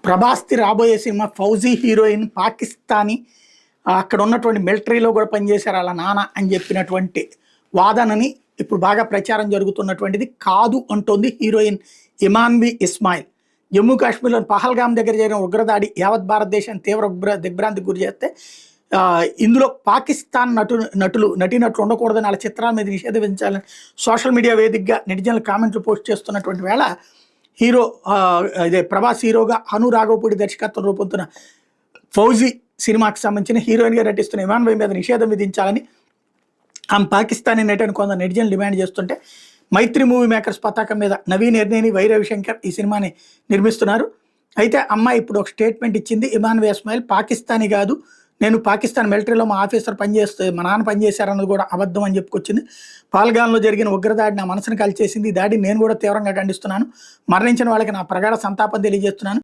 ప్రభాస్‌ది రాబోయే cinema 'fauji' heroine Pakistani. అక్కడ ఉన్నటువంటి మిలిటరీలో కూడా పనిచేశారు ఆళ్ళ నాన్న అని చెప్పినటువంటి వాదనని ఇప్పుడు బాగా ప్రచారం జరుగుతున్నటువంటిది కాదు అంటోంది హీరోయిన్ ఇమాన్వి ఇస్మాయిల్. జమ్మూ కాశ్మీర్‌లోని పహల్గామ్ దగ్గర జరిగిన ఉగ్రదాడి యావత్ భారతదేశాన్ని తీవ్ర దిగ్భ్రాంతికి గురి చేస్తే ఇందులో పాకిస్తాన్ నటీనటులు ఉండకూడదని వాళ్ళ చిత్రాల మీద నిషేధం విధించాలని సోషల్ మీడియా వేదికగా నెటిజన్లు కామెంట్లు పోస్ట్ చేస్తున్నటువంటి వేళ హీరో ఇదే ప్రభాస్ హీరోగా అను రాఘవపూడి దర్శకత్వం రూపొందుతున్న 'ఫౌజీ' సినిమాకి సంబంధించిన హీరోయిన్గా నటిస్తున్న ఇమాన్వి మీద నిషేధం విధించాలని ఆమె పాకిస్తానీ నటిని కొందరు నెటిజన్లు డిమాండ్ చేస్తుంటే మైత్రి మూవీ మేకర్స్ పతాకం మీద నవీన్ ఎర్నేని, వై రవిశంకర్ ఈ సినిమాని నిర్మిస్తున్నారు. అయితే అమ్మాయి ఇప్పుడు ఒక స్టేట్మెంట్ ఇచ్చింది. ఇమాన్వి ఇస్మాయిల్ పాకిస్తానీ కాదు, నేను పాకిస్తాన్ మిలిటరీలో మా ఆఫీసర్ పనిచేస్తే మా నాన్న పనిచేశారన్నది కూడా అబద్ధం అని చెప్పుకొచ్చింది. పహల్గామ్‌లో జరిగిన ఉగ్రదాడి నా మనసును కలిచేసింది. ఈ దాడిని నేను కూడా తీవ్రంగా ఖండిస్తున్నాను. మరణించిన వాళ్ళకి నా ప్రగాఢ సంతాపం తెలియజేస్తున్నాను.